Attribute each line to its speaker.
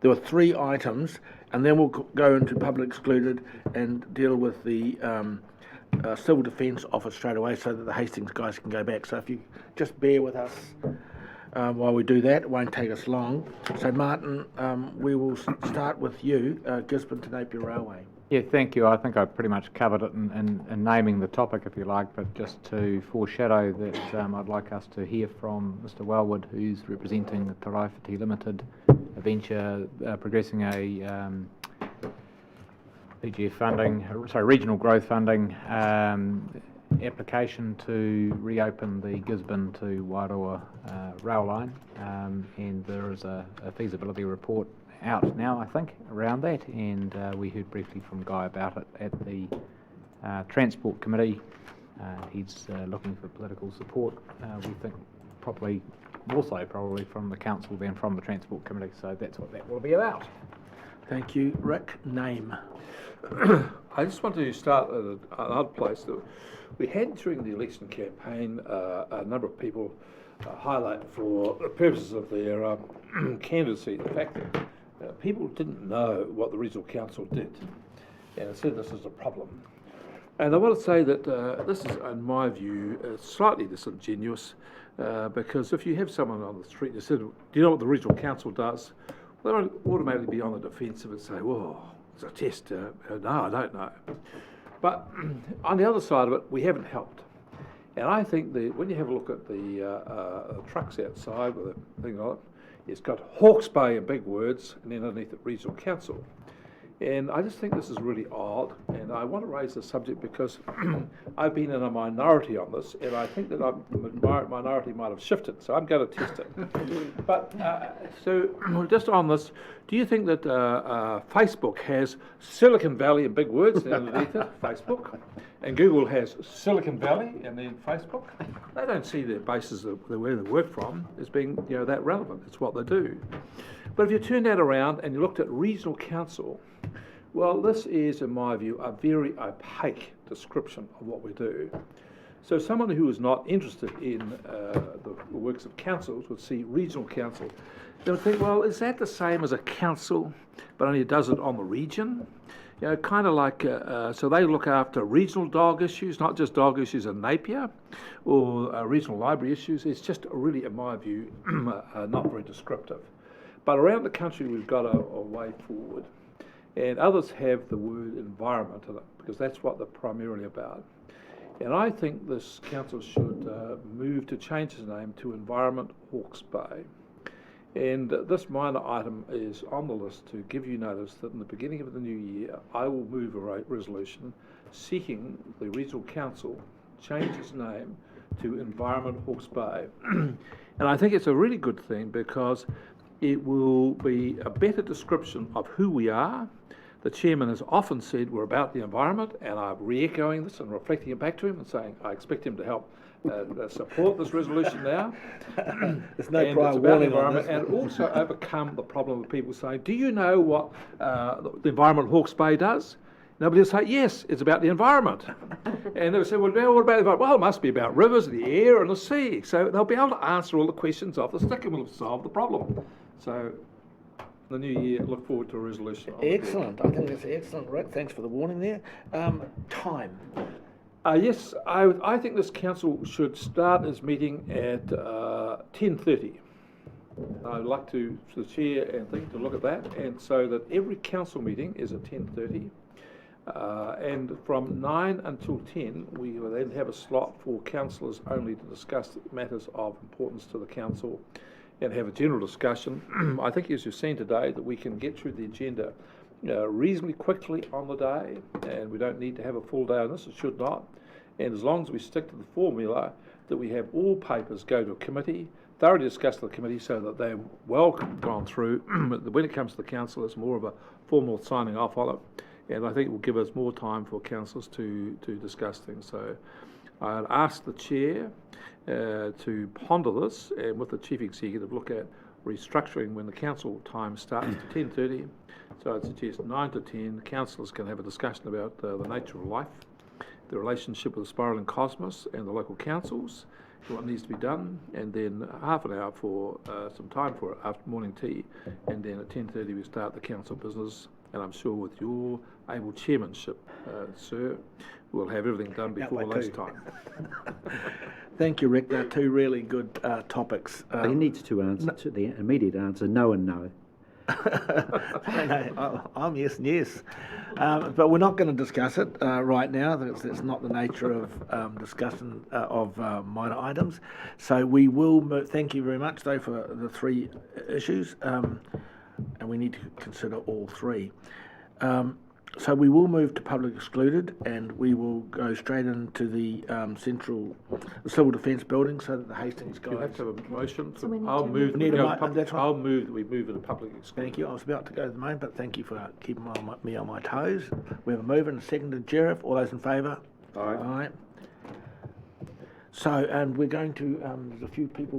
Speaker 1: There were 3 items, and then we'll go into public excluded and deal with the Civil Defence Office straight away so that the Hastings guys can go back. So if you just bear with us while we do that, it won't take us long. So Martin, we will start with you, Gisborne to Napier Railway.
Speaker 2: Yeah, thank you. I think I pretty much covered it in naming the topic, if you like, but just to foreshadow that I'd like us to hear from Mr Wellwood, who's representing the Taraifiti Limited, a venture progressing a PGF funding, regional growth funding application to reopen the Gisborne to Wairoa rail line, and there is a feasibility report out now, I think, around that, and we heard briefly from Guy about it at the Transport Committee. He's looking for political support, we think probably more so probably from the Council than from the Transport Committee, so that's what that will be about.
Speaker 1: Thank you. Rick, name.
Speaker 3: I just want to start at another place. That we had during the election campaign a number of people highlight for the purposes of their candidacy the fact that people didn't know what the regional council did, and said this is a problem. And I want to say that this is, in my view, slightly disingenuous, because if you have someone on the street that said, "Do you know what the regional council does?" Well, they won't automatically be on the defensive and say, "Well, it's a test." No, I don't know. But on the other side of it, we haven't helped. And I think that when you have a look at the trucks outside with a thing on it, it's got Hawke's Bay in big words, and then underneath it, Regional Council. And I just think this is really odd, and I want to raise this subject because I've been in a minority on this, and I think that the minority might have shifted, so I'm going to test it. But, so just on this, do you think that Facebook has Silicon Valley in big words underneath it, Facebook, and Google has Silicon Valley and then Facebook? They don't see their bases of where they work from as being that relevant. It's what they do. But if you turn that around and you looked at regional council, well, this is, in my view, a very opaque description of what we do. So someone who is not interested in the works of councils would see regional council. They would think, well, is that the same as a council, but only it does it on the region? Kind of like, so they look after regional dog issues, not just dog issues in Napier, or regional library issues. It's just really, in my view, not very descriptive. But around the country, we've got a way forward. And others have the word environment in it, because that's what they're primarily about. And I think this council should move to change its name to Environment Hawke's Bay. And this minor item is on the list to give you notice that in the beginning of the new year, I will move a resolution seeking the regional council change its name to Environment Hawke's Bay. And I think it's a really good thing because it will be a better description of who we are. The chairman has often said we're about the environment, and I'm re-echoing this and reflecting it back to him and saying I expect him to help support this resolution now.
Speaker 1: There's no prior warning on this.
Speaker 3: And also overcome the problem of people saying, do you know what the Environment Hawke's Bay does? Nobody will say, yes, it's about the environment. And they'll say, well, what about the environment? Well, it must be about rivers, the air and the sea. So they'll be able to answer all the questions off the stick and we'll have solved the problem. So the new year, look forward to a resolution.
Speaker 1: Excellent. I think that's excellent, Rick. Thanks for the warning there. Time.
Speaker 3: Yes, I think this council should start its meeting at 10:30. I'd like to, the chair and think, to look at that, and so that every council meeting is at 10:30. And from 9 until 10, we will then have a slot for councillors only to discuss matters of importance to the council and have a general discussion. I think, as you've seen today, that we can get through the agenda reasonably quickly on the day, and we don't need to have a full day on this. It should not. And as long as we stick to the formula that we have all papers go to a committee, thoroughly discussed at the committee so that they're well gone through. When it comes to the council, it's more of a formal signing off on it, and I think it will give us more time for councillors to discuss things. So I'd ask the chair to ponder this, and with the chief executive look at restructuring when the council time starts to 10:30. So I'd suggest 9 to 10, councillors can have a discussion about the nature of life, the relationship with the spiraling cosmos and the local councils, what needs to be done, and then half an hour for some time for after morning tea, and then at 10:30 we start the council business. And I'm sure with your able chairmanship, sir, we'll have everything done before lunchtime.
Speaker 1: Thank you, Rick. They're two really good topics.
Speaker 4: He needs to answer to the immediate answer, no and no.
Speaker 1: I'm yes and yes. But we're not going to discuss it right now. It's not the nature of discussion of minor items. So we will thank you very much, though, for the three issues. And we need to consider all three. So we will move to public excluded, and we will go straight into the civil defence building, so that the Hastings guys.
Speaker 3: You have to have a motion.
Speaker 5: So we need
Speaker 3: I'll
Speaker 5: to-
Speaker 3: move.
Speaker 1: We need a
Speaker 3: go
Speaker 1: mo-
Speaker 3: pub-
Speaker 1: that's right.
Speaker 3: I'll move that we move into public exclusion.
Speaker 1: Thank you. I was about to go to the main, but thank you for keeping me on my toes. We have a mover and a seconded. Sheriff, all those in favour?
Speaker 4: Aye.
Speaker 1: Aye. So, and we're going to. There's a few people